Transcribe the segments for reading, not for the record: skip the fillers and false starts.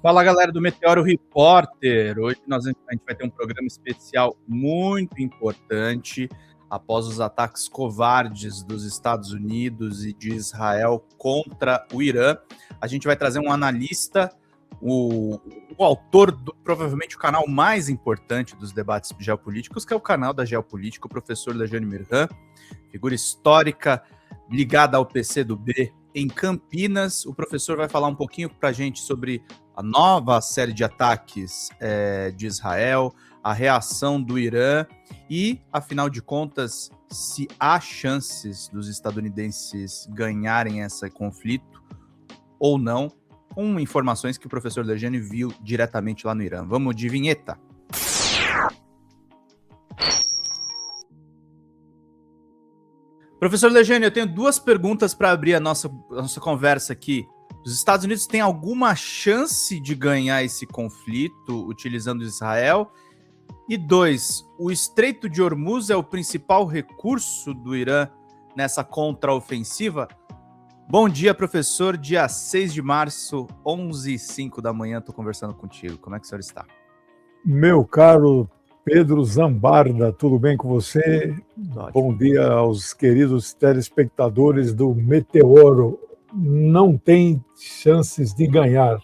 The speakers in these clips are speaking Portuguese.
Fala, galera do Meteoro Repórter. Hoje a gente vai ter um programa especial muito importante após os ataques covardes dos Estados Unidos e de Israel contra o Irã. A gente vai trazer um analista, o autor do provavelmente o canal mais importante dos debates geopolíticos, que é o canal da Geopolítica, o professor Lejane Mirhan, figura histórica ligada ao PCdoB em Campinas. O professor vai falar um pouquinho para a gente sobre a nova série de ataques de Israel, a reação do Irã e, afinal de contas, se há chances dos estadunidenses ganharem esse conflito ou não, com informações que o professor Lejane viu diretamente lá no Irã. Vamos de vinheta. Professor Lejane, eu tenho duas perguntas para abrir a nossa conversa aqui. Os Estados Unidos têm alguma chance de ganhar esse conflito utilizando Israel? E dois, o Estreito de Hormuz é o principal recurso do Irã nessa contraofensiva? Bom dia, professor. Dia 6 de março, 11h05 da manhã, estou conversando contigo. Como é que o senhor está? Meu caro Pedro Zambarda, tudo bem com você? Ótimo. Bom dia aos queridos telespectadores do Meteoro. Não tem chances de ganhar.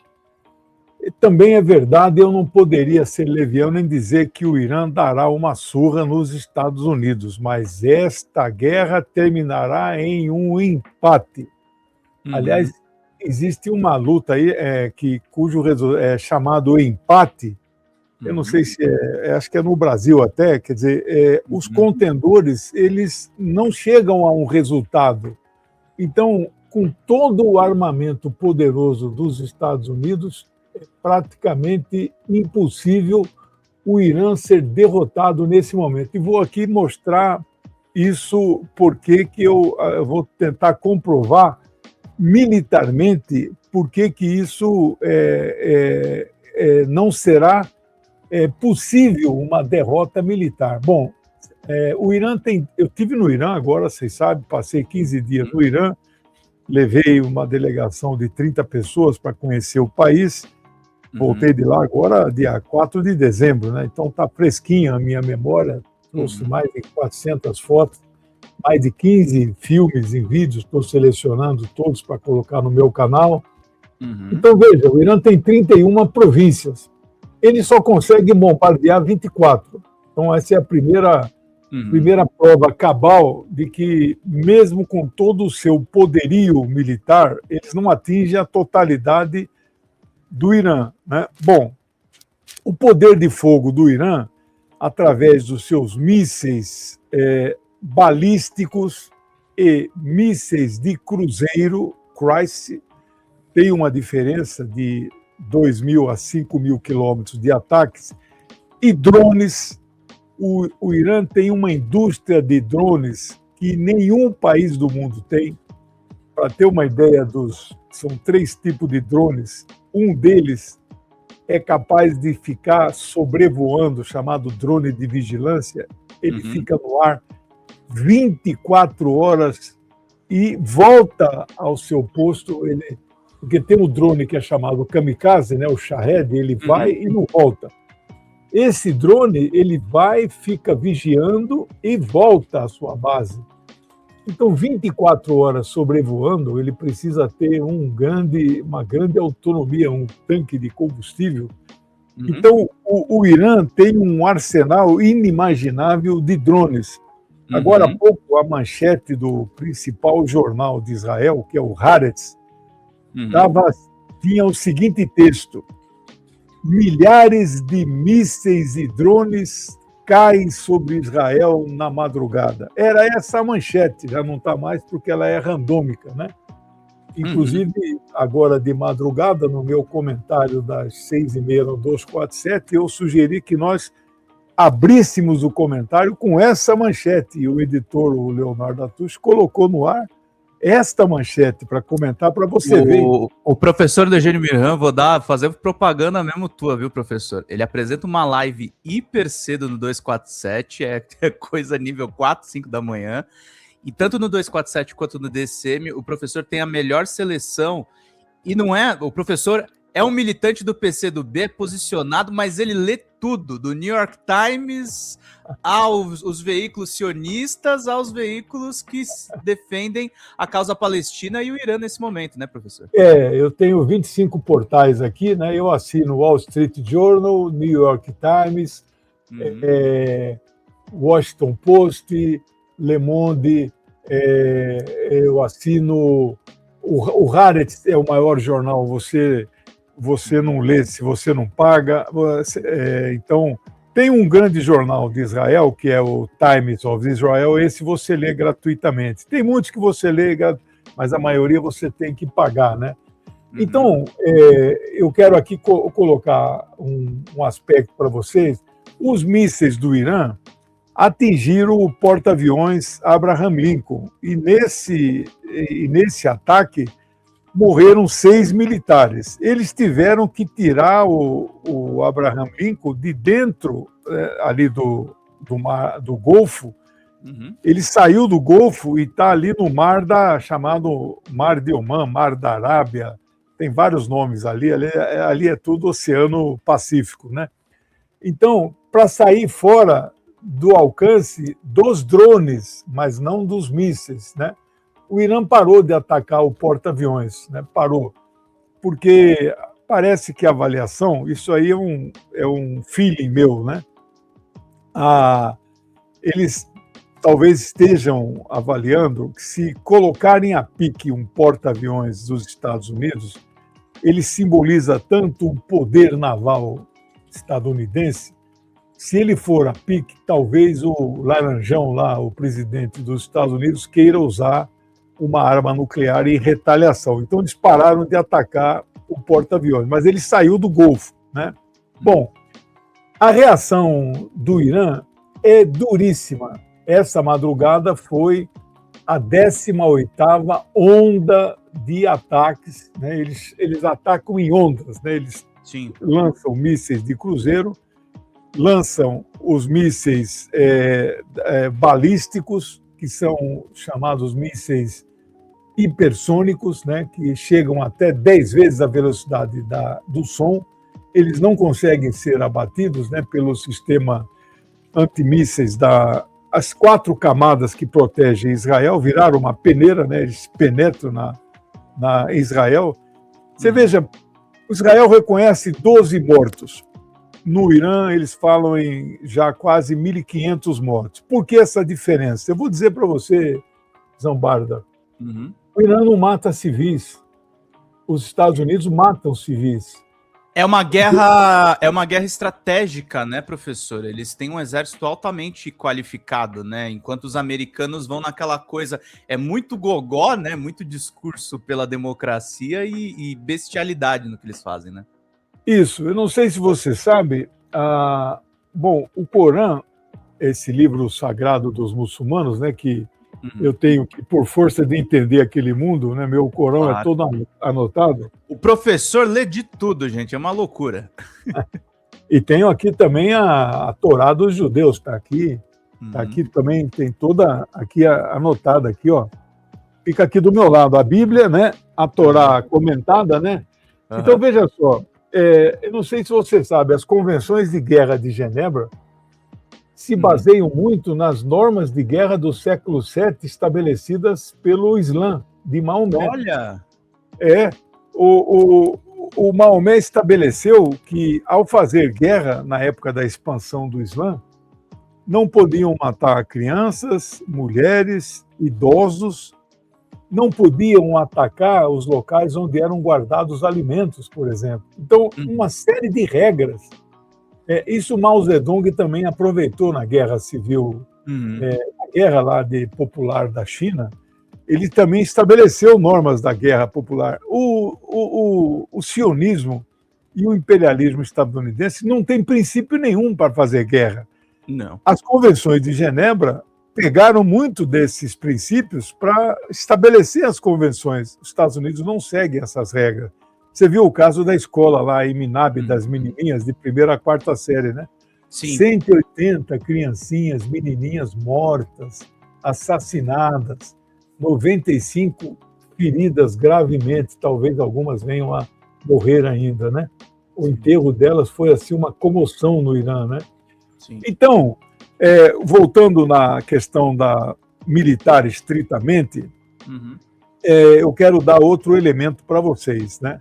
E também é verdade, eu não poderia ser leviano em dizer que o Irã dará uma surra nos Estados Unidos, mas esta guerra terminará em um empate. Aliás, existe uma luta aí cujo é chamado empate. Eu não sei se acho que é no Brasil até, quer dizer, os contendores, eles não chegam a um resultado. Então, com todo o armamento poderoso dos Estados Unidos, é praticamente impossível o Irã ser derrotado nesse momento. E vou aqui mostrar isso porque que eu vou tentar comprovar militarmente por que isso não será possível uma derrota militar. Bom, o Irã tem... Eu estive no Irã agora, vocês sabem, passei 15 dias no Irã, levei uma delegação de 30 pessoas para conhecer o país, voltei de lá agora, dia 4 de dezembro, né? Então está fresquinha a minha memória, trouxe mais de 400 fotos, mais de 15 filmes e vídeos, estou selecionando todos para colocar no meu canal. Então, veja, o Irã tem 31 províncias. Ele só consegue bombardear 24. Então, essa é a primeira prova cabal de que, mesmo com todo o seu poderio militar, eles não atingem a totalidade do Irã, né? Bom, o poder de fogo do Irã, através dos seus mísseis balísticos e mísseis de cruzeiro, tem uma diferença de 2.000 a 5.000 quilômetros de ataques, e drones. O Irã tem uma indústria de drones que nenhum país do mundo tem. Para ter uma ideia, são 3 tipos de drones. Um deles é capaz de ficar sobrevoando, chamado drone de vigilância. Ele fica no ar 24 horas e volta ao seu posto. Porque tem um drone que é chamado kamikaze, né, o Shahed, ele vai e não volta. Esse drone, ele vai, fica vigiando e volta à sua base. Então, 24 horas sobrevoando, ele precisa ter uma grande autonomia, um tanque de combustível. Então, o Irã tem um arsenal inimaginável de drones. Agora há pouco, a manchete do principal jornal de Israel, que é o Haaretz, tinha o seguinte texto: milhares de mísseis e drones caem sobre Israel na madrugada. Era essa a manchete, já não está mais porque ela é randômica, né? Inclusive, agora de madrugada, no meu comentário das 6h30 no 247, eu sugeri que nós abríssemos o comentário com essa manchete, e o editor, o Leonardo Atush, colocou no ar esta manchete para comentar para você ver. O professor Lejane Mirhan, fazer propaganda mesmo tua, viu, professor? Ele apresenta uma live hiper cedo no 247, é coisa nível 4, 5 da manhã, e tanto no 247 quanto no DCM, o professor tem a melhor seleção, e não é, o professor é um militante do PCdoB, posicionado, mas ele lê tudo, do New York Times aos os veículos sionistas, aos veículos que defendem a causa palestina e o Irã nesse momento, né, professor? Eu tenho 25 portais aqui, né? Eu assino Wall Street Journal, New York Times, Washington Post, Le Monde, eu assino o Haaretz, é o maior jornal, você não lê se você não paga. Então, tem um grande jornal de Israel, que é o Times of Israel, esse você lê gratuitamente. Tem muitos que você lê, mas a maioria você tem que pagar, né? Então, eu quero aqui colocar um aspecto para vocês. Os mísseis do Irã atingiram o porta-aviões Abraham Lincoln, e nesse ataque morreram 6 militares. Eles tiveram que tirar o Abraham Lincoln de dentro ali do Golfo. Ele saiu do Golfo e está ali no chamado Mar de Omã, Mar da Arábia. Tem vários nomes ali é tudo Oceano Pacífico, né? Então, para sair fora do alcance dos drones, mas não dos mísseis, né? O Irã parou de atacar o porta-aviões, né? Parou, porque parece que a avaliação, isso aí é um feeling meu, né? Eles talvez estejam avaliando que, se colocarem a pique um porta-aviões dos Estados Unidos, ele simboliza tanto o poder naval estadunidense. Se ele for a pique, talvez o Laranjão lá, o presidente dos Estados Unidos, queira usar uma arma nuclear em retaliação. Então, eles pararam de atacar o porta-aviões, mas ele saiu do Golfo, né? Bom, a reação do Irã é duríssima. Essa madrugada foi a 18ª onda de ataques, né? Eles atacam em ondas, né? Eles lançam mísseis de cruzeiro, lançam os mísseis balísticos, que são chamados mísseis hipersônicos, né, que chegam até 10 vezes a velocidade do som. Eles não conseguem ser abatidos, né, pelo sistema antimísseis as 4 camadas que protegem Israel viraram uma peneira, né, eles penetram na Israel. Você veja, o Israel reconhece 12 mortos. No Irã, eles falam em já quase 1.500 mortos. Por que essa diferença? Eu vou dizer para você, Zambarda, o Irã não mata civis. Os Estados Unidos matam civis. É uma guerra estratégica, né, professor? Eles têm um exército altamente qualificado, né? Enquanto os americanos vão naquela coisa, é muito gogó, né? Muito discurso pela democracia e bestialidade no que eles fazem, né? Isso, eu não sei se você sabe, bom, o Corão, esse livro sagrado dos muçulmanos, né, que eu tenho que, por força de entender aquele mundo, né, meu Corão é todo anotado. O professor lê de tudo, gente, é uma loucura. E tenho aqui também a Torá dos judeus, está aqui, aqui também, tem toda aqui anotada aqui, ó. Fica aqui do meu lado, a Bíblia, né, a Torá comentada, né. Então, veja só, eu não sei se você sabe, as convenções de guerra de Genebra se baseiam muito nas normas de guerra do século VII estabelecidas pelo Islã, de Maomé. Olha! O Maomé estabeleceu que, ao fazer guerra na época da expansão do Islã, não podiam matar crianças, mulheres, idosos, não podiam atacar os locais onde eram guardados alimentos, por exemplo. Então, uma série de regras. Isso Mao Zedong também aproveitou na Guerra Civil, a guerra lá popular da China. Ele também estabeleceu normas da guerra popular. O sionismo e o imperialismo estadunidense não tem princípio nenhum para fazer guerra. Não. As convenções de Genebra pegaram muito desses princípios para estabelecer as convenções. Os Estados Unidos não seguem essas regras. Você viu o caso da escola lá em Minab, das menininhas de 1ª a 4ª série, né? Sim. 180 criancinhas, menininhas mortas, assassinadas, 95 feridas gravemente, talvez algumas venham a morrer ainda, né? O enterro delas foi assim uma comoção no Irã, né? Sim. Então, voltando na questão da militar estritamente, eu quero dar outro elemento para vocês, né?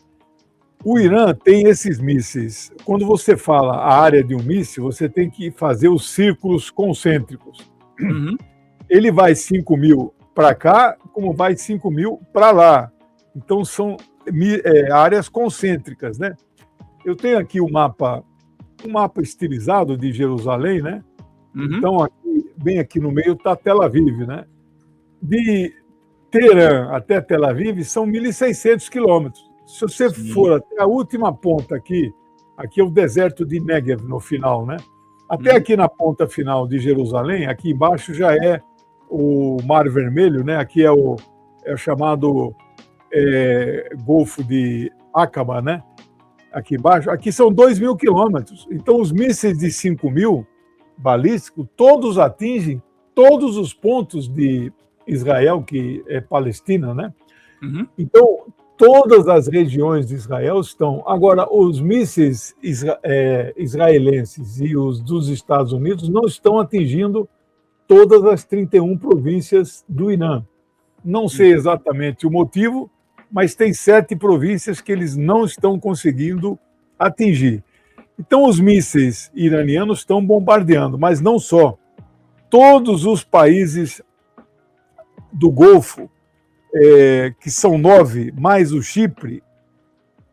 O Irã tem esses mísseis. Quando você fala a área de um míssil, você tem que fazer os círculos concêntricos. Ele vai 5 mil para cá, como vai 5 mil para lá. Então, são áreas concêntricas, né? Eu tenho aqui um mapa estilizado de Jerusalém, né? Então, aqui, bem aqui no meio está Tel Aviv, né? De Teherã até Tel Aviv são 1.600 quilômetros. Se você for até a última ponta aqui é o deserto de Negev no final, né? Até aqui na ponta final de Jerusalém, aqui embaixo já é o Mar Vermelho, né? Aqui é o chamado Golfo de Aqaba, né? Aqui embaixo, aqui são 2.000 quilômetros. Então, os mísseis de 5 mil balísticos, todos atingem todos os pontos de Israel, que é Palestina, né? Então, todas as regiões de Israel estão. Agora, os mísseis israelenses e os dos Estados Unidos não estão atingindo todas as 31 províncias do Irã. Não sei exatamente o motivo, mas tem 7 províncias que eles não estão conseguindo atingir. Então, os mísseis iranianos estão bombardeando, mas não só. Todos os países do Golfo, que são 9, mais o Chipre,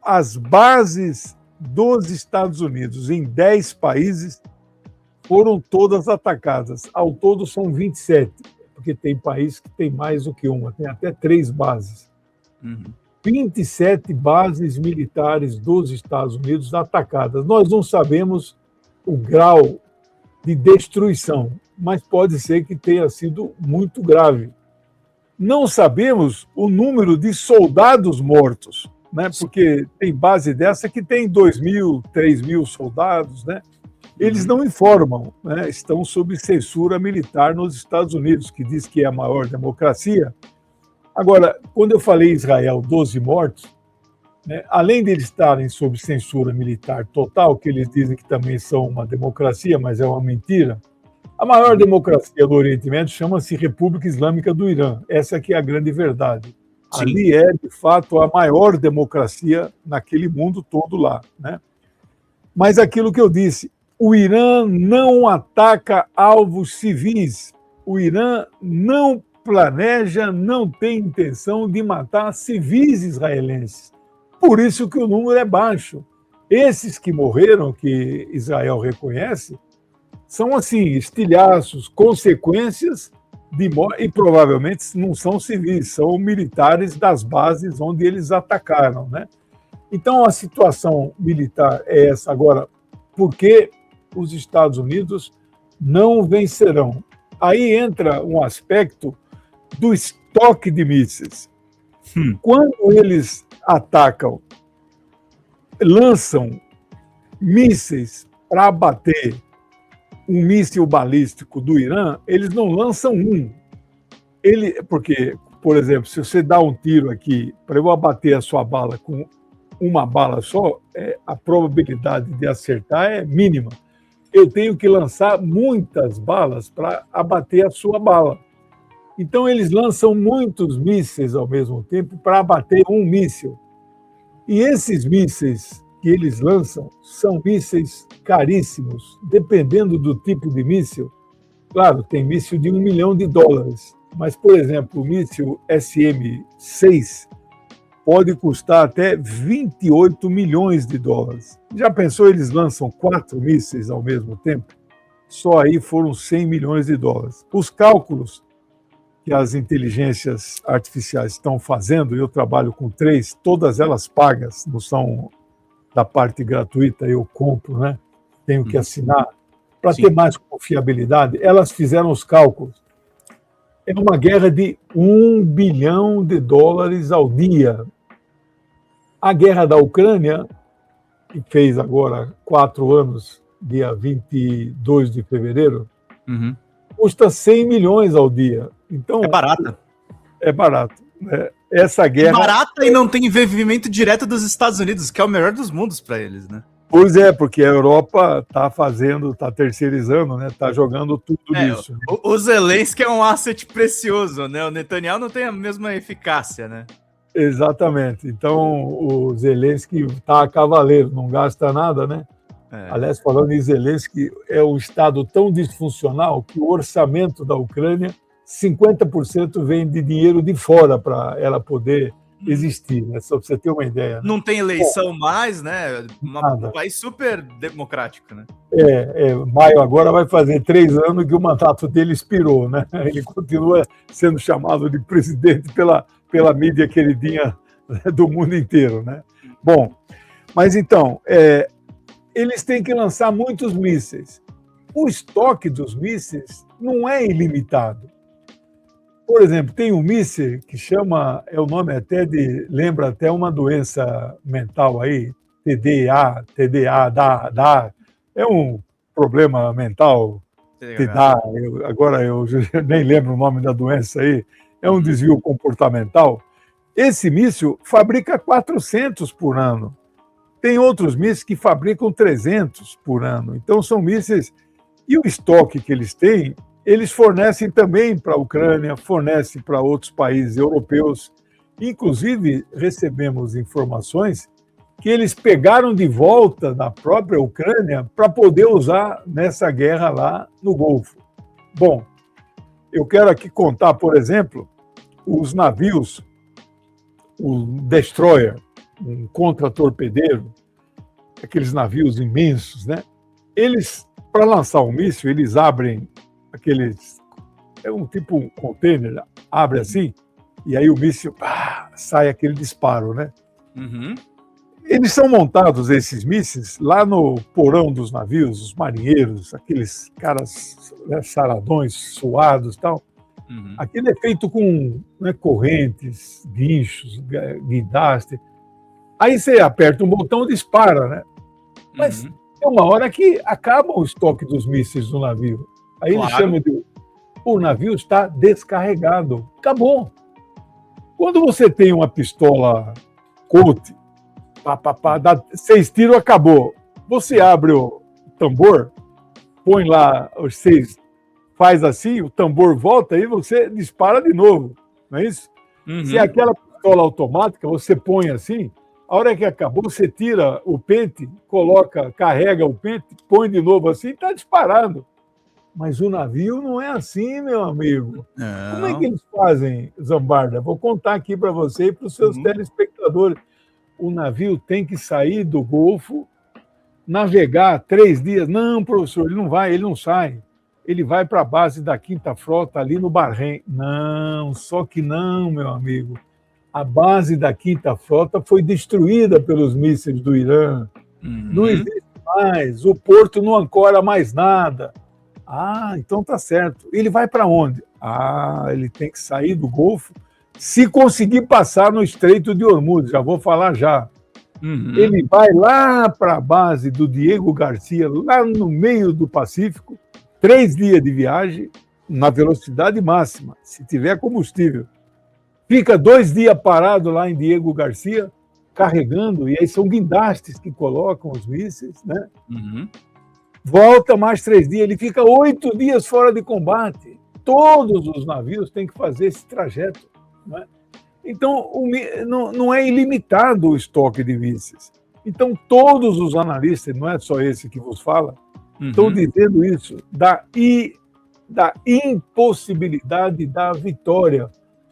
as bases dos Estados Unidos em 10 países foram todas atacadas. Ao todo são 27, porque tem país que tem mais do que uma, tem até 3 bases. 27 bases militares dos Estados Unidos atacadas. Nós não sabemos o grau de destruição, mas pode ser que tenha sido muito grave. Não sabemos o número de soldados mortos, né? Porque tem base dessa que tem 2.000, 3.000 soldados, né? Eles não informam, né? Estão sob censura militar nos Estados Unidos, que diz que é a maior democracia. Agora, quando eu falei Israel, 12 mortos, né? Além de eles estarem sob censura militar total, que eles dizem que também são uma democracia, mas é uma mentira, a maior democracia do Oriente Médio chama-se República Islâmica do Irã. Essa aqui é a grande verdade. Sim. Ali é, de fato, a maior democracia naquele mundo todo lá, né? Mas aquilo que eu disse, o Irã não ataca alvos civis. O Irã não planeja, não tem intenção de matar civis israelenses. Por isso que o número é baixo. Esses que morreram, que Israel reconhece, são, assim, estilhaços, consequências de morte, e provavelmente não são civis, são militares das bases onde eles atacaram, né? Então, a situação militar é essa. Agora, por que os Estados Unidos não vencerão? Aí entra um aspecto do estoque de mísseis. Quando eles atacam, lançam mísseis para abater um míssil balístico do Irã, eles não lançam um. Porque, por exemplo, se você dá um tiro aqui, para eu abater a sua bala com uma bala só, a probabilidade de acertar é mínima. Eu tenho que lançar muitas balas para abater a sua bala. Então, eles lançam muitos mísseis ao mesmo tempo para abater um míssil. E esses mísseis que eles lançam são mísseis caríssimos, dependendo do tipo de míssil. Claro, tem míssil de $1 milhão, mas, por exemplo, o míssil SM-6 pode custar até $28 milhões. Já pensou, eles lançam 4 mísseis ao mesmo tempo? Só aí foram $100 milhões. Os cálculos que as inteligências artificiais estão fazendo, eu trabalho com 3, todas elas pagas, não são da parte gratuita, eu compro, né? Tenho que assinar. Para ter mais confiabilidade, elas fizeram os cálculos. É uma guerra de $1 bilhão ao dia. A guerra da Ucrânia, que fez agora 4 anos, dia 22 de fevereiro, custa $100 milhões ao dia. Então, é barata. É barato. essa guerra... Barata e não tem envolvimento direto dos Estados Unidos, que é o melhor dos mundos para eles, né? Pois é, porque a Europa está terceirizando, né? Está jogando tudo nisso. O Zelensky é um asset precioso, né? O Netanyahu não tem a mesma eficácia, né? Exatamente. Então, o Zelensky está a cavaleiro, não gasta nada, né? Aliás, falando em Zelensky, é um Estado tão disfuncional que o orçamento da Ucrânia, 50% vem de dinheiro de fora para ela poder existir, né? Só para você ter uma ideia. Né? Não tem eleição mais, né? Um país super democrático, né? Maio agora vai fazer 3 anos que o mandato dele expirou, né? Ele continua sendo chamado de presidente pela mídia queridinha do mundo inteiro, né? Bom, mas então, eles têm que lançar muitos mísseis. O estoque dos mísseis não é ilimitado. Por exemplo, tem um míssil que chama, o nome lembra até uma doença mental aí, TDA, é um problema mental, agora eu nem lembro o nome da doença aí, é um desvio comportamental. Esse míssil fabrica 400 por ano. Tem outros mísseis que fabricam 300 por ano. Então são mísseis, e o estoque que eles têm, eles fornecem também para a Ucrânia, fornecem para outros países europeus. Inclusive, recebemos informações que eles pegaram de volta da própria Ucrânia para poder usar nessa guerra lá no Golfo. Bom, eu quero aqui contar, por exemplo, os navios, o Destroyer, um contra-torpedeiro, aqueles navios imensos, né? Eles, para lançar um míssil, eles abrem um tipo um container, abre assim, e aí o míssil sai aquele disparo, né? Uhum. Eles são montados, esses mísseis, lá no porão dos navios, os marinheiros, aqueles caras, né, saradões, suados e tal. Uhum. Aquilo é feito com, né, correntes, guinchos, guindaste. Aí você aperta um botão e dispara, né? Mas tem uma hora que acaba o estoque dos mísseis no navio. Aí eles chamam de... O navio está descarregado. Acabou. Quando você tem uma pistola Colt, dá 6 tiros, acabou. Você abre o tambor, põe lá os 6, faz assim, o tambor volta e você dispara de novo. Não é isso? Uhum. Se é aquela pistola automática, você põe assim, a hora que acabou, você tira o pente, carrega o pente, põe de novo assim e está disparando. Mas o navio não é assim, meu amigo. Não. Como é que eles fazem, Zambarda? Vou contar aqui para você e para os seus telespectadores. O navio tem que sair do Golfo, navegar 3 dias. Não, professor, ele não vai, ele não sai. Ele vai para a base da 5ª Frota, ali no Bahrein. Não, só que não, meu amigo. A base da 5ª Frota foi destruída pelos mísseis do Irã. Não existe mais. O porto não ancora mais nada. Então tá certo. Ele vai para onde? Ele tem que sair do Golfo, se conseguir passar no Estreito de Hormuz, já vou falar já. Ele vai lá para a base do Diego Garcia, lá no meio do Pacífico, 3 dias de viagem, na velocidade máxima, se tiver combustível. Fica 2 dias parado lá em Diego Garcia, carregando, e aí são guindastes que colocam os mísseis, né? Volta mais 3 dias, ele fica 8 dias fora de combate. Todos os navios têm que fazer esse trajeto, né? Então, não é ilimitado o estoque de mísseis. Então, todos os analistas, não é só esse que vos fala, estão dizendo isso, da impossibilidade da vitória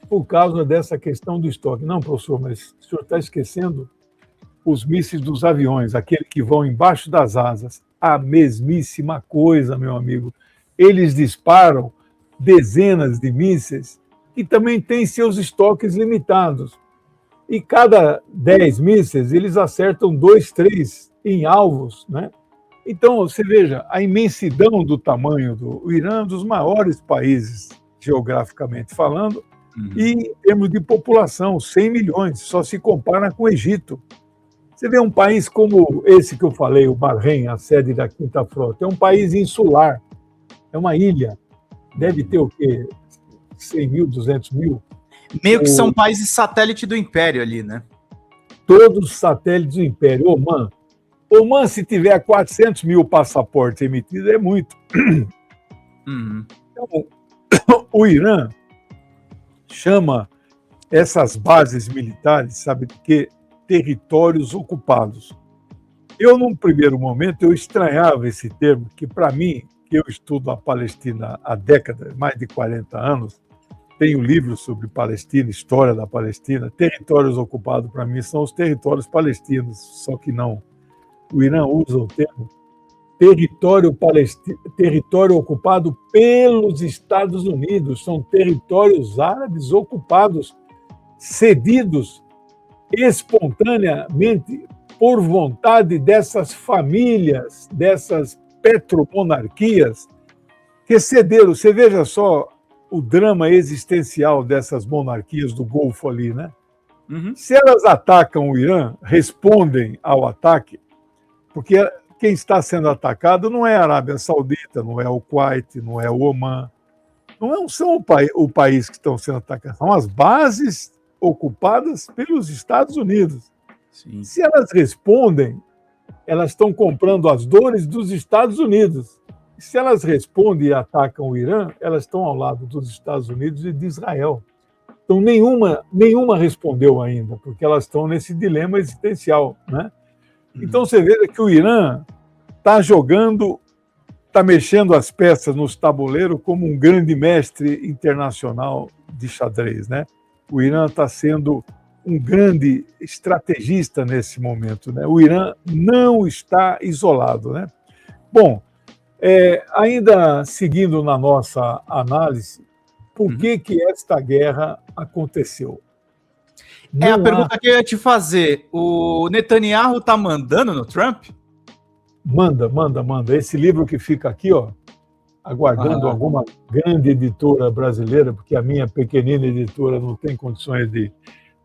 por causa dessa questão do estoque. Não, professor, mas o senhor está esquecendo os mísseis dos aviões, aqueles que vão embaixo das asas. A mesmíssima coisa, meu amigo. Eles disparam dezenas de mísseis que também têm seus estoques limitados. E cada 10 mísseis, eles acertam 2, 3 em alvos, né? Então, você veja, a imensidão do tamanho do Irã, dos maiores países, geograficamente falando, e em termos de população, 100 milhões, só se compara com o Egito. Você vê um país como esse que eu falei, o Bahrein, a sede da 5ª Frota, é um país insular, é uma ilha, deve ter o quê? 100 mil, 200 mil? Meio que são países satélite do Império ali, né? Todos satélites do Império. Oman, se tiver 400 mil passaportes emitidos, é muito. Uhum. Então, o Irã chama essas bases militares, sabe de quê? Territórios ocupados. Eu, num primeiro momento, eu estranhava esse termo, que para mim, que eu estudo a Palestina há décadas, mais de 40 anos, tenho livros sobre Palestina, história da Palestina, territórios ocupados para mim são os territórios palestinos, só que não. O Irã usa o termo território ocupado pelos Estados Unidos, são territórios árabes ocupados, cedidos espontaneamente por vontade dessas famílias, dessas petromonarquias que cederam. Você veja só o drama existencial dessas monarquias do Golfo ali, né? Uhum. Se elas atacam o Irã, respondem ao ataque, porque quem está sendo atacado não é a Arábia Saudita, não é o Kuwait, não é o Omã, não são o país que estão sendo atacados, são as bases ocupadas pelos Estados Unidos. Sim. Se elas respondem, elas estão comprando as dores dos Estados Unidos. Se elas respondem e atacam o Irã, elas estão ao lado dos Estados Unidos e de Israel. Então, nenhuma respondeu ainda, porque elas estão nesse dilema existencial, né? Então, você vê que o Irã está jogando, está mexendo as peças nos tabuleiros como um grande mestre internacional de xadrez, né? O Irã está sendo um grande estrategista nesse momento, né? O Irã não está isolado, né? Bom, ainda seguindo na nossa análise, por que esta guerra aconteceu? A pergunta que eu ia te fazer. O Netanyahu está mandando no Trump? Manda. Esse livro que fica aqui, ó, aguardando alguma grande editora brasileira, porque a minha pequenina editora não tem condições de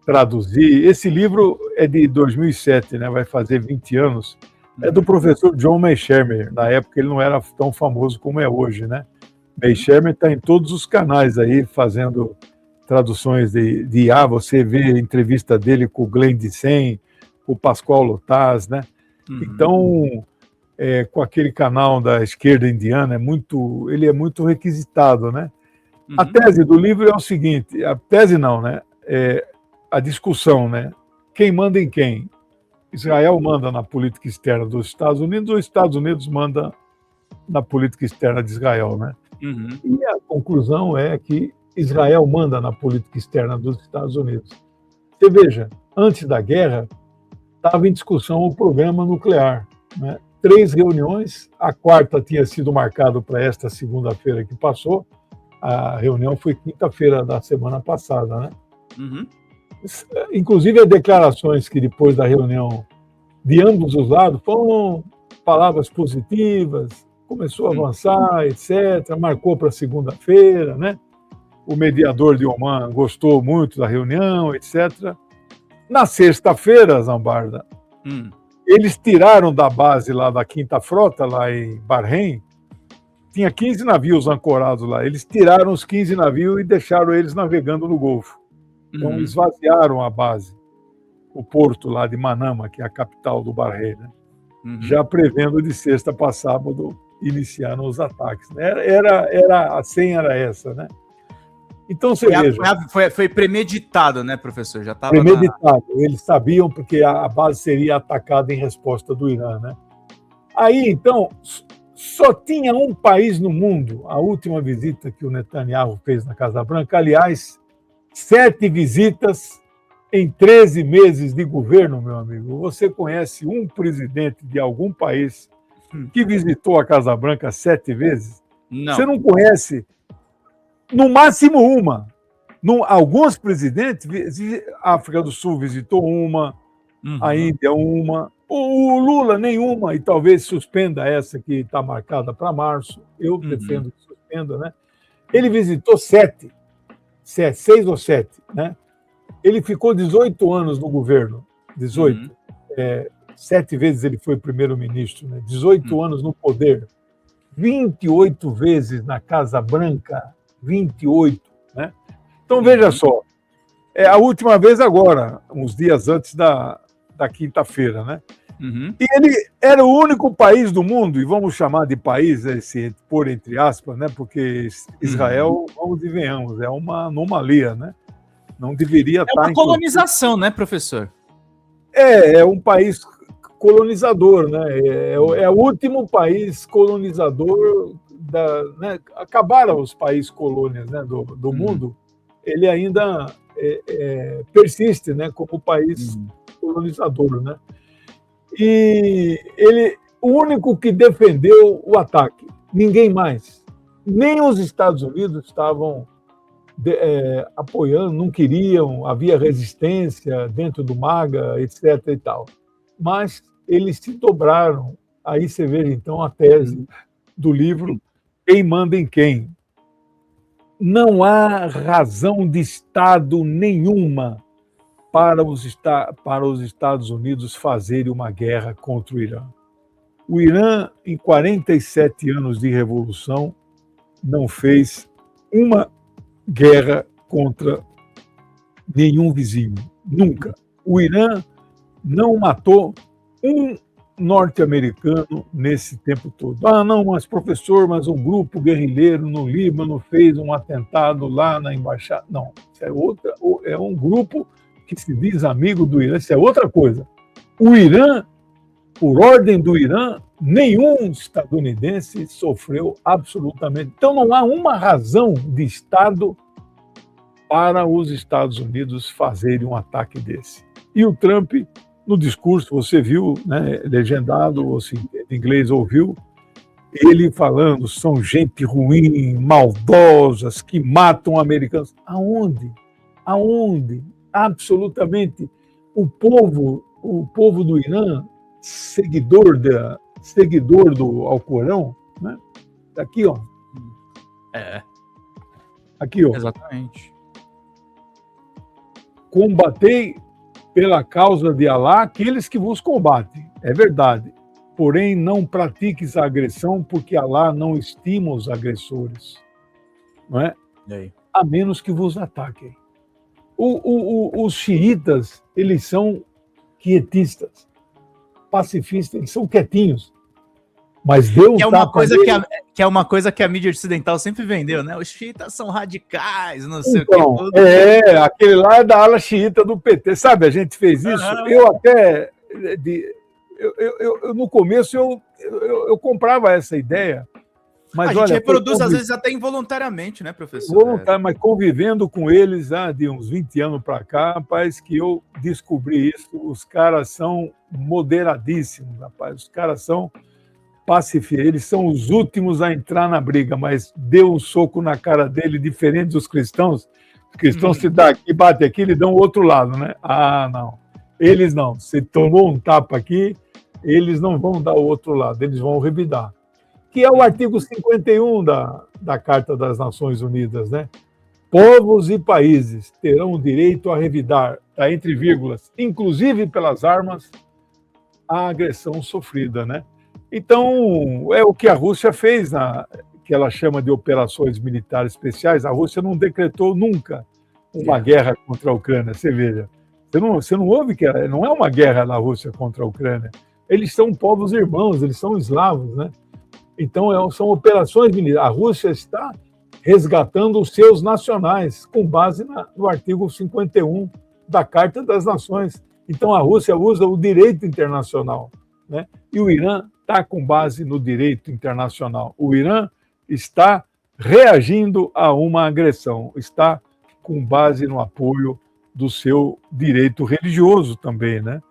traduzir. Esse livro é de 2007, né? Vai fazer 20 anos. É do professor John Mearsheimer. Na época ele não era tão famoso como é hoje, né? Mearsheimer está em todos os canais aí fazendo traduções de IA. Você vê a entrevista dele com o Glenn Dicen, com o Pascoal Lotaz, né? Então, com aquele canal da esquerda indiana, ele é muito requisitado, né? A tese do livro é o seguinte, a tese não, né? A discussão, né? Quem manda em quem? Israel manda na política externa dos Estados Unidos ou os Estados Unidos manda na política externa de Israel, né? E a conclusão é que Israel manda na política externa dos Estados Unidos. Você veja, antes da guerra, estava em discussão o programa nuclear, né? 3 reuniões, a quarta tinha sido marcada para esta segunda-feira que passou, a reunião foi quinta-feira da semana passada, né? Inclusive as declarações que depois da reunião de ambos os lados foram palavras positivas, começou a avançar, etc., marcou para segunda-feira, né? O mediador de Omã gostou muito da reunião, etc. Na sexta-feira, Zambarda, eles tiraram da base lá da Quinta Frota, lá em Bahrein, tinha 15 navios ancorados lá, eles tiraram os 15 navios e deixaram eles navegando no Golfo. Então, esvaziaram a base, o porto lá de Manama, que é a capital do Bahrein, né? Já prevendo de sexta para sábado iniciaram os ataques, né? A senha era essa, né? Então, você veja... Foi premeditado, né, professor? Já estava premeditado. Eles sabiam porque a base seria atacada em resposta do Irã, né? Aí, então, só tinha um país no mundo, a última visita que o Netanyahu fez na Casa Branca, aliás, 7 visitas em 13 meses de governo, meu amigo. Você conhece um presidente de algum país que visitou a Casa Branca 7 vezes? Não. Você não conhece? No máximo uma. Alguns presidentes, a África do Sul visitou uma, a Índia uma, o Lula nenhuma, e talvez suspenda essa que está marcada para março. Eu defendo que suspenda, né? Ele visitou 7, 6 ou 7, né? Ele ficou 18 anos no governo, 18. 7 vezes ele foi primeiro-ministro, né? 18 anos no poder, 28 vezes na Casa Branca, 28, né? Então, veja só, A última vez agora, uns dias antes da quinta-feira, né? Uhum. E ele era o único país do mundo, e vamos chamar de país, se pôr entre aspas, né? Porque Israel, vamos e venhamos, é uma anomalia, né? Não deveria estar uma colonização, né, professor? É um país colonizador, né? É o último país colonizador né? Acabaram os países colônias, né, do mundo. Ele ainda persiste, né, como país colonizador, né? E o único que defendeu o ataque, ninguém mais. Nem os Estados Unidos estavam apoiando, não queriam, havia resistência dentro do MAGA, etc. e tal. Mas eles se dobraram. Aí você vê, então, a tese do livro Quem Manda em Quem. Não há razão de Estado nenhuma para os Estados Unidos fazerem uma guerra contra o Irã. O Irã, em 47 anos de revolução, não fez uma guerra contra nenhum vizinho. Nunca. O Irã não matou um norte-americano nesse tempo todo. Ah, não, mas professor, mas um grupo guerrilheiro no Líbano fez um atentado lá na embaixada. Não, isso é um grupo que se diz amigo do Irã, isso é outra coisa. O Irã, por ordem do Irã, nenhum estadunidense sofreu absolutamente. Então não há uma razão de Estado para os Estados Unidos fazerem um ataque desse. E o Trump, no discurso, você viu, né, legendado, ou se em inglês ouviu, ele falando, são gente ruim, maldosas, que matam americanos. Aonde? Aonde? Absolutamente. O povo do Irã, seguidor do Alcorão, né? Aqui, ó. Aqui, ó. Exatamente. Combatei pela causa de Alá aqueles que vos combatem. É verdade. Porém, não pratiques a agressão, porque Alá não estima os agressores. Não é? A menos que vos ataquem. Os xiitas, eles são quietistas, pacifistas, eles são quietinhos. Mas Deus que é uma coisa que a mídia ocidental sempre vendeu, né? Os xiitas são radicais, não sei então, o que. Aquele lá é da ala xiita do PT. Sabe, a gente fez isso. Eu até... no começo, eu comprava essa ideia. Mas, a gente reproduz, às vezes, até involuntariamente, né, professor? Voluntário, mas convivendo com eles de uns 20 anos para cá, rapaz, que eu descobri isso. Os caras são moderadíssimos, rapaz. Os caras são pacifistas. Eles são os últimos a entrar na briga, mas deu um soco na cara dele, diferente dos cristãos. Os cristãos se dão aqui, bate aqui, eles dão o outro lado, né? Ah, não. Eles não. Você tomou um tapa aqui, eles não vão dar o outro lado, eles vão revidar. Que é o artigo 51 da Carta das Nações Unidas, né? Povos e países terão o direito a revidar, entre vírgulas, inclusive pelas armas, a agressão sofrida, né? Então, é o que a Rússia fez, que ela chama de operações militares especiais. A Rússia não decretou nunca uma guerra contra a Ucrânia, você veja. Você não ouve que não é uma guerra na Rússia contra a Ucrânia. Eles são povos irmãos, eles são eslavos, né? Então, são operações militares. A Rússia está resgatando os seus nacionais, com base no artigo 51 da Carta das Nações. Então, a Rússia usa o direito internacional, né? E o Irã está com base no direito internacional. O Irã está reagindo a uma agressão, está com base no apoio do seu direito religioso também, né?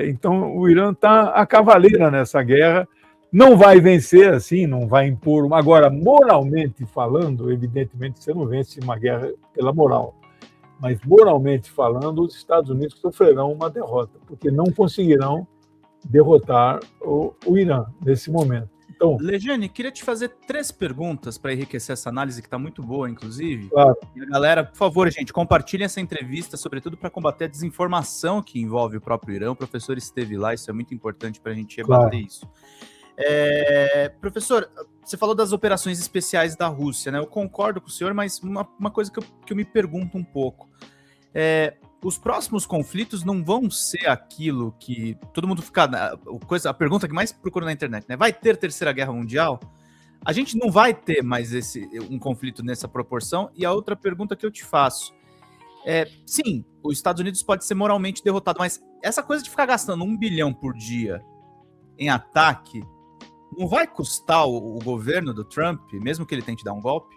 Então, o Irã está a cavaleira nessa guerra. Não vai vencer assim, não vai impor. Agora, moralmente falando, evidentemente você não vence uma guerra pela moral. Mas, moralmente falando, os Estados Unidos sofrerão uma derrota, porque não conseguirão derrotar o Irã nesse momento. Então, Lejane, queria te fazer 3 perguntas para enriquecer essa análise, que está muito boa, inclusive. Claro. E a galera, por favor, gente, compartilhem essa entrevista, sobretudo para combater a desinformação que envolve o próprio Irã. O professor esteve lá, isso é muito importante para a gente rebater isso. Professor, você falou das operações especiais da Rússia, né? Eu concordo com o senhor, mas uma coisa que eu me pergunto um pouco. Os próximos conflitos não vão ser aquilo que todo mundo fica... A pergunta que mais procura na internet, né? Vai ter Terceira Guerra Mundial? A gente não vai ter mais um conflito nessa proporção. E a outra pergunta que eu te faço sim, os Estados Unidos pode ser moralmente derrotado, mas essa coisa de ficar gastando 1 bilhão por dia em ataque não vai custar o governo do Trump, mesmo que ele tente dar um golpe?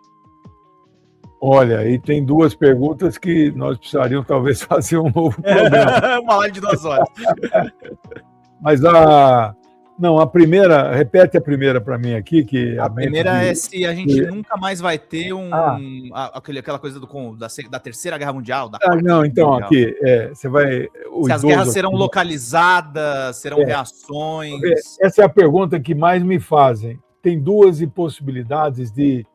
Olha, aí tem duas perguntas que nós precisaríamos talvez fazer um novo programa. Uma live de 2 horas. Mas não, a primeira, repete a primeira para mim aqui. A primeira é se a gente nunca mais vai ter aquela coisa da Terceira Guerra Mundial. Não, então mundial. Aqui, você vai... Se as guerras serão localizadas, serão reações... Essa é a pergunta que mais me fazem. Tem duas possibilidades de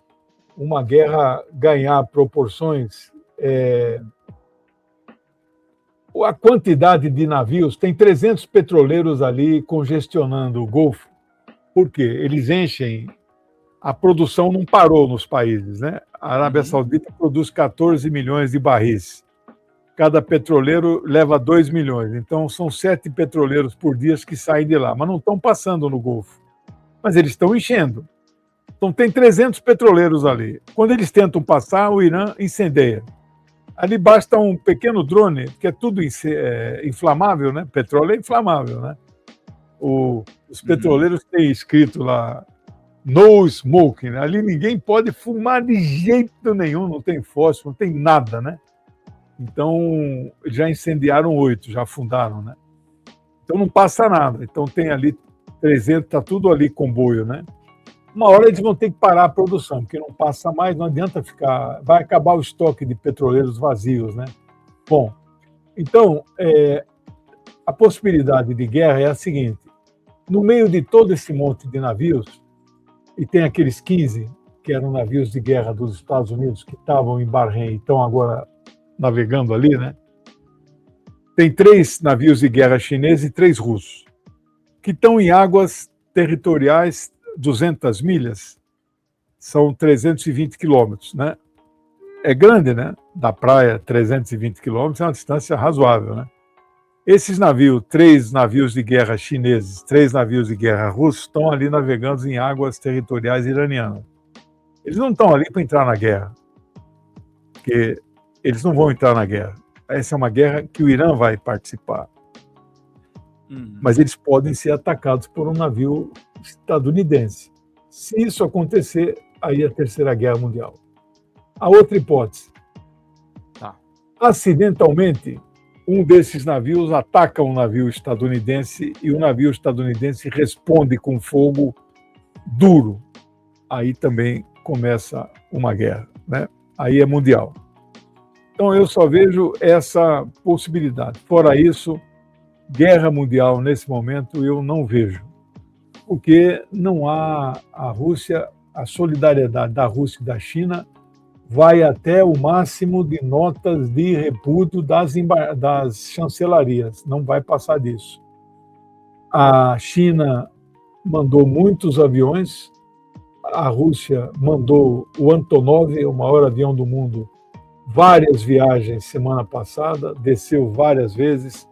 uma guerra ganhar proporções... A quantidade de navios, tem 300 petroleiros ali congestionando o Golfo. Por quê? Eles enchem, a produção não parou nos países, né? A Arábia Saudita produz 14 milhões de barris. Cada petroleiro leva 2 milhões. Então, são 7 petroleiros por dia que saem de lá, mas não estão passando no Golfo. Mas eles estão enchendo. Então, tem 300 petroleiros ali. Quando eles tentam passar, o Irã incendeia. Ali basta um pequeno drone, que é tudo inflamável, né? Petróleo é inflamável, né? Os petroleiros têm escrito lá, no smoking, né? Ali ninguém pode fumar de jeito nenhum, não tem fósforo, não tem nada, né? Então, já incendiaram 8, já afundaram, né? Então não passa nada. Então tem ali 300, tá tudo ali comboio, né? Uma hora eles vão ter que parar a produção, porque não passa mais, não adianta ficar... Vai acabar o estoque de petroleiros vazios, né? Bom, então, a possibilidade de guerra é a seguinte. No meio de todo esse monte de navios, e tem aqueles 15, que eram navios de guerra dos Estados Unidos, que estavam em Bahrein e estão agora navegando ali, né? Tem 3 navios de guerra chineses e 3 russos, que estão em águas territoriais 200 milhas, são 320 quilômetros, né? É grande, né? Da praia, 320 quilômetros é uma distância razoável, né? Esses navios, 3 navios de guerra chineses, 3 navios de guerra russos, estão ali navegando em águas territoriais iranianas. Eles não estão ali para entrar na guerra, porque eles não vão entrar na guerra. Essa é uma guerra que o Irã vai participar. Mas eles podem ser atacados por um navio estadunidense. Se isso acontecer, aí é a Terceira Guerra Mundial. A outra hipótese. Acidentalmente, um desses navios ataca um navio estadunidense e o navio estadunidense responde com fogo duro. Aí também começa uma guerra, né? Aí é mundial. Então eu só vejo essa possibilidade. Fora isso, guerra mundial nesse momento eu não vejo, porque não há a solidariedade da Rússia e da China vai até o máximo de notas de repúdio das chancelarias, não vai passar disso. A China mandou muitos aviões, a Rússia mandou o Antonov, o maior avião do mundo, várias viagens semana passada, desceu várias vezes,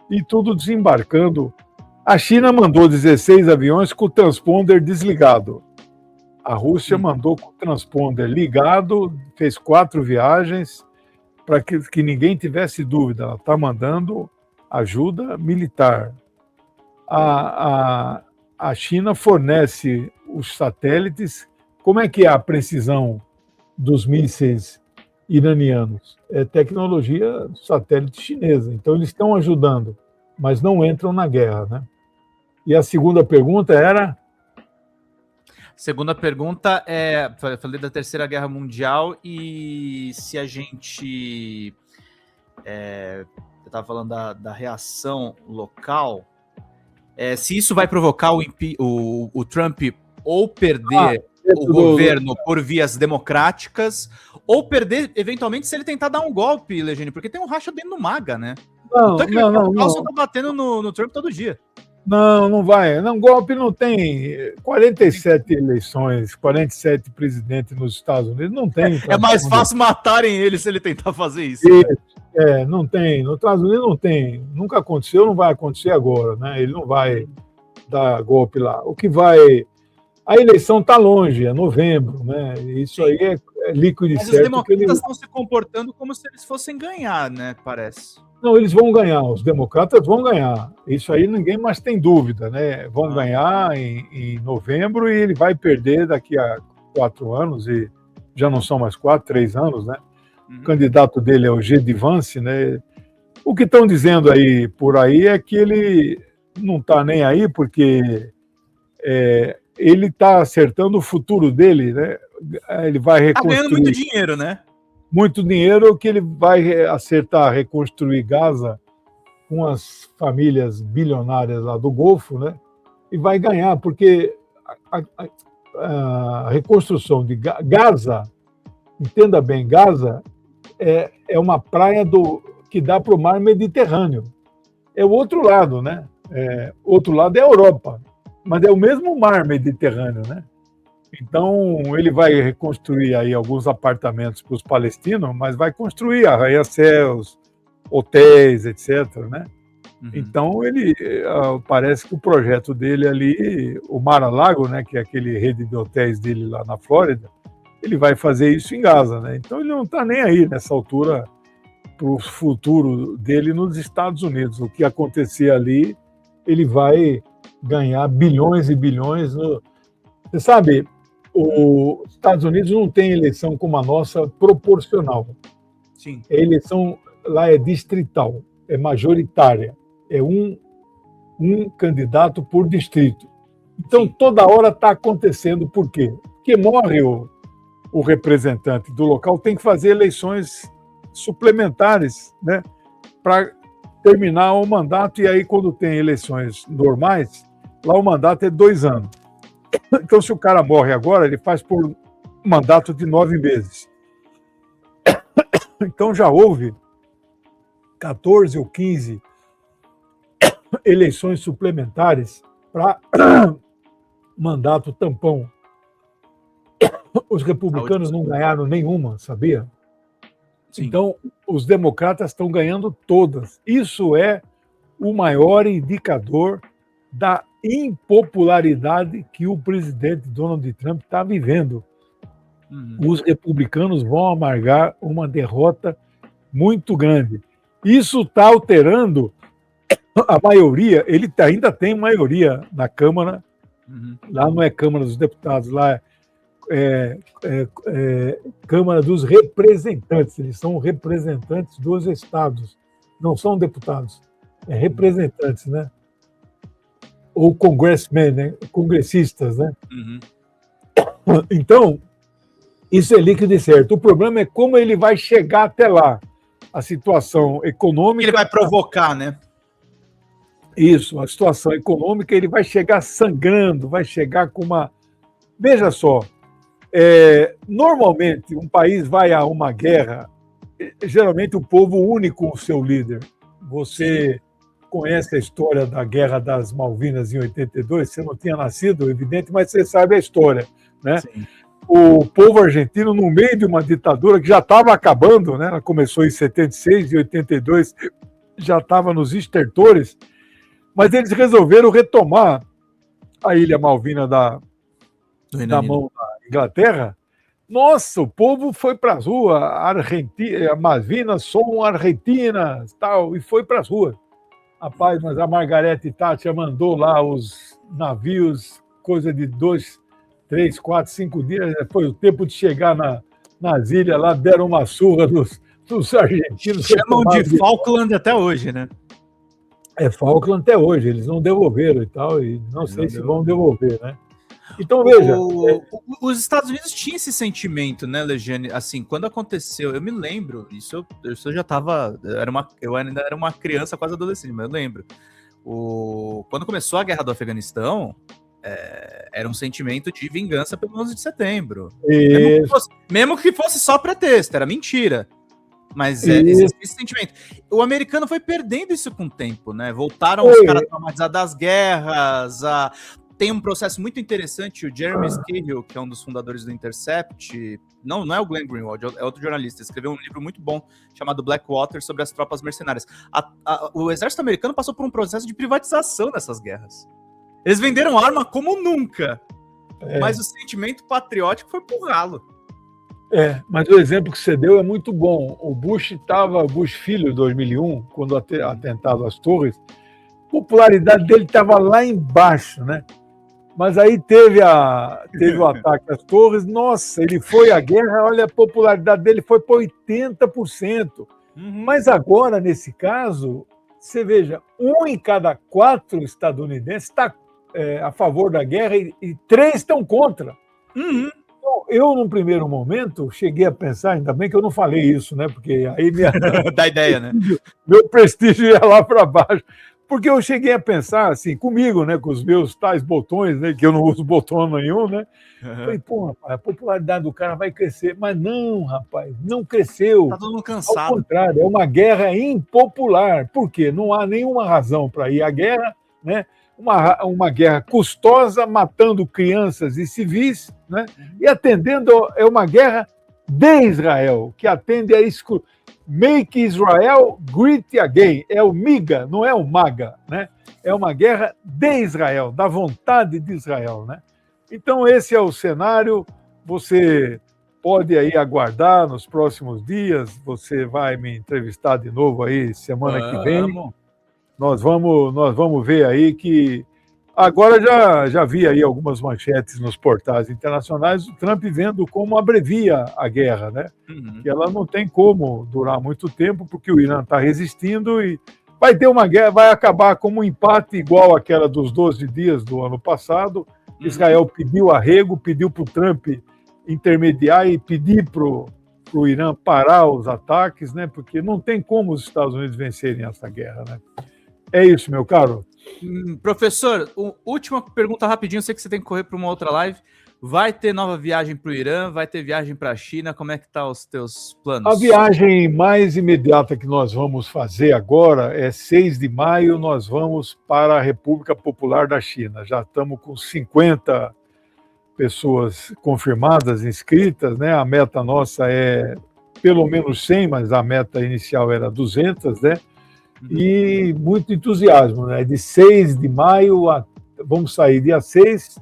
e tudo desembarcando. A China mandou 16 aviões com o transponder desligado. A Rússia mandou com o transponder ligado, fez 4 viagens, para que ninguém tivesse dúvida. Ela está mandando ajuda militar. A China fornece os satélites. Como é que é a precisão dos mísseis iranianos? É tecnologia satélite chinesa. Então, eles estão ajudando, mas não entram na guerra, né? E a segunda pergunta era... Segunda pergunta falei da Terceira Guerra Mundial e se a gente... eu estava falando da reação local, se isso vai provocar o Trump ou perder o governo por vias democráticas, ou perder, eventualmente, se ele tentar dar um golpe, Legene, porque tem um racha dentro do MAGA, né? Não. Tá batendo no Trump todo dia. Não, não vai. Não, golpe não tem. 47 eleições, 47 presidentes nos Estados Unidos, não tem. É mais fácil matarem ele se ele tentar fazer isso. Não tem. Nos Estados Unidos não tem. Nunca aconteceu, não vai acontecer agora, né? Ele não vai dar golpe lá. O que vai. A eleição está longe, é novembro, né? Isso aí é líquido e certo. Mas os democratas estão se comportando como se eles fossem ganhar, né? Parece. Não, eles vão ganhar, os democratas vão ganhar. Isso aí ninguém mais tem dúvida, né? Vão ganhar em novembro e ele vai perder daqui a 4 anos, e já não são mais 4, 3 anos, né? O candidato dele é o G. Vance, né? O que estão dizendo aí por aí é que ele não está nem aí, porque ele está acertando o futuro dele, né? Ele vai reconstruir. Está ganhando muito dinheiro, né? Muito dinheiro que ele vai acertar, reconstruir Gaza com as famílias bilionárias lá do Golfo, né? E vai ganhar, porque a reconstrução de Gaza, entenda bem, Gaza é uma praia que dá para o mar Mediterrâneo. É o outro lado, né? Outro lado é a Europa, mas é o mesmo mar Mediterrâneo, né? Então, ele vai reconstruir aí alguns apartamentos para os palestinos, mas vai construir arranha-céus, hotéis, etc., né? Então, parece que o projeto dele ali, o Mar-a-Lago, né, que é aquele rede de hotéis dele lá na Flórida, ele vai fazer isso em Gaza, né? Então, ele não está nem aí, nessa altura, para o futuro dele nos Estados Unidos. O que acontecer ali, ele vai ganhar bilhões e bilhões. Você sabe, os Estados Unidos não tem eleição como a nossa proporcional. Sim. A eleição lá é distrital, é majoritária. É um candidato por distrito. Então, toda hora está acontecendo. Por quê? Porque morre o representante do local, tem que fazer eleições suplementares, né, para terminar o mandato. E aí, quando tem eleições normais, lá o mandato é 2 anos. Então, se o cara morre agora, ele faz por mandato de 9 meses. Então, já houve 14 ou 15 eleições suplementares para mandato tampão. Os republicanos não ganharam nenhuma, sabia? Sim. Então, os democratas estão ganhando todas. Isso é o maior indicador da impopularidade que o presidente Donald Trump está vivendo. Os republicanos vão amargar uma derrota muito grande. Isso está alterando a maioria. Ele ainda tem maioria na Câmara. Lá não é Câmara dos Deputados, lá é Câmara dos Representantes. Eles são representantes dos estados, não são deputados, representantes, né? Ou congressmen, né? Congressistas, né? Então, isso é líquido e certo. O problema é como ele vai chegar até lá. A situação econômica... Ele vai provocar, né? Isso, a situação econômica, ele vai chegar sangrando, vai chegar com uma... Veja só, normalmente um país vai a uma guerra, geralmente o povo une com o seu líder. Você conhece a história da Guerra das Malvinas em 82, você não tinha nascido, evidente, mas você sabe a história, né? Sim. O povo argentino, no meio de uma ditadura que já estava acabando, né? Ela começou em 76 e 82 já estava nos estertores, mas eles resolveram retomar a Ilha Malvina da mão da Inglaterra. Nossa, o povo foi para as ruas, Malvinas são argentinas, tal, e foi para as ruas. Rapaz, mas a Margaret Thatcher mandou lá os navios, coisa de 2, 3, 4, 5 dias, foi o tempo de chegar nas ilhas lá, deram uma surra dos argentinos. Chamam de Falkland até hoje, né? É Falkland até hoje, eles não devolveram e tal, e não sei se vão devolver, né? Então, veja... Os Estados Unidos tinham esse sentimento, né, Legiane? Assim, quando aconteceu, eu me lembro, isso eu já estava... Eu ainda era uma criança, quase adolescente, mas eu lembro. Quando começou a guerra do Afeganistão, era um sentimento de vingança pelo 11 de setembro. Mesmo que fosse só pretexto, era mentira. Mas existe esse sentimento. O americano foi perdendo isso com o tempo, né? Voltaram os caras traumatizados das guerras. Tem um processo muito interessante, o Jeremy Scahill, que é um dos fundadores do Intercept, não é o Glenn Greenwald, é outro jornalista, escreveu um livro muito bom chamado Blackwater sobre as tropas mercenárias. O exército americano passou por um processo de privatização dessas guerras. Eles venderam arma como nunca, mas o sentimento patriótico foi pro ralo. Mas o exemplo que você deu é muito bom. O Bush filho, em 2001, quando atentado às torres, a popularidade dele estava lá embaixo, né? Mas aí teve o ataque às torres, nossa, ele foi à guerra, olha, a popularidade dele foi para 80%. Mas agora, nesse caso, você veja, 1 em cada 4 estadunidenses está a favor da guerra e 3 estão contra. Então, eu, num primeiro momento, cheguei a pensar, ainda bem que eu não falei isso, né? Porque aí dá ideia, né? Meu prestígio ia lá para baixo. Porque eu cheguei a pensar, assim, comigo, né, com os meus tais botões, né, que eu não uso botão nenhum, né? Falei, pô, rapaz, a popularidade do cara vai crescer. Mas não, rapaz, não cresceu. Tá todo mundo cansado. Ao contrário, é uma guerra impopular. Por quê? Não há nenhuma razão para ir à guerra, né? Uma guerra custosa, matando crianças e civis, né? E atendendo, é uma guerra de Israel, que atende a Make Israel Great Again. É o MIGA, não é o MAGA, né? É uma guerra de Israel, da vontade de Israel, né? Então, esse é o cenário. Você pode aí aguardar nos próximos dias. Você vai me entrevistar de novo aí semana que vem. Nós vamos ver aí que... Agora já vi aí algumas manchetes nos portais internacionais, o Trump vendo como abrevia a guerra, né? Que ela não tem como durar muito tempo, porque o Irã está resistindo e vai ter uma guerra, vai acabar como um empate igual àquela dos 12 dias do ano passado. Israel pediu arrego, pediu para o Trump intermediar e pedir para o Irã parar os ataques, né? Porque não tem como os Estados Unidos vencerem essa guerra, né? É isso, meu caro. Professor, última pergunta rapidinho, sei que você tem que correr para uma outra live. Vai ter nova viagem para o Irã? Vai ter viagem para a China? Como é que tá os teus planos? A viagem mais imediata que nós vamos fazer agora é 6 de maio, nós vamos para a República Popular da China. Já estamos com 50 pessoas confirmadas, inscritas, né? A meta nossa é pelo menos 100, mas a meta inicial era 200, né? E muito entusiasmo, né? De 6 de maio, vamos sair dia 6,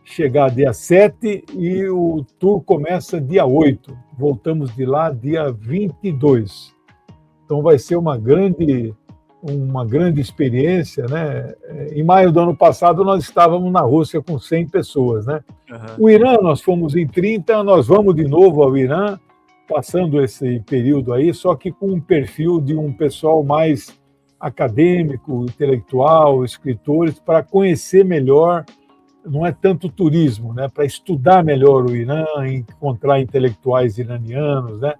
chegar dia 7 e o tour começa dia 8. Voltamos de lá dia 22. Então vai ser uma grande experiência, né? Em maio do ano passado nós estávamos na Rússia com 100 pessoas, né? O Irã nós fomos em 30, nós vamos de novo ao Irã, passando esse período aí, só que com um perfil de um pessoal mais acadêmico, intelectual, escritores, para conhecer melhor, não é tanto turismo, né? Para estudar melhor o Irã, encontrar intelectuais iranianos, né?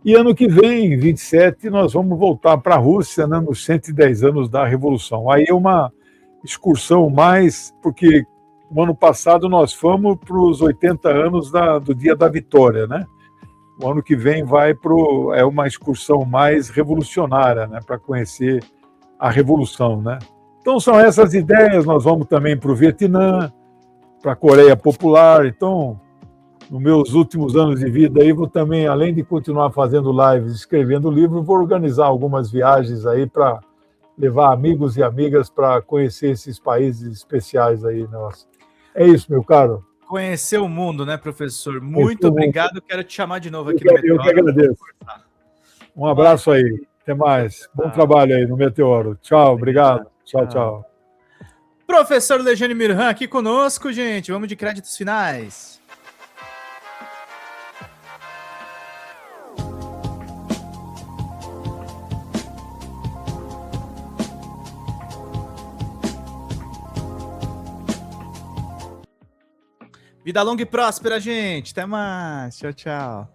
E ano que vem, 27, nós vamos voltar para a Rússia, né, nos 110 anos da Revolução. Aí é uma excursão mais, porque no ano passado nós fomos para os 80 anos do Dia da Vitória, né? O ano que vem é uma excursão mais revolucionária, né, para conhecer a Revolução, né? Então são essas ideias. Nós vamos também para o Vietnã, para a Coreia Popular. Então, nos meus últimos anos de vida aí, vou também, além de continuar fazendo lives, escrevendo livro, vou organizar algumas viagens aí para levar amigos e amigas para conhecer esses países especiais aí. Nossa. É isso, meu caro. Conhecer o mundo, né, professor? Muito obrigado. Quero te chamar de novo aqui no Meteoro. Eu que agradeço. Um abraço aí. Até mais. Bom trabalho aí no Meteoro. Tchau, obrigado. Tchau. Professor Lejane Mirhan aqui conosco, gente. Vamos de créditos finais. Vida longa e próspera, gente. Até mais. Tchau.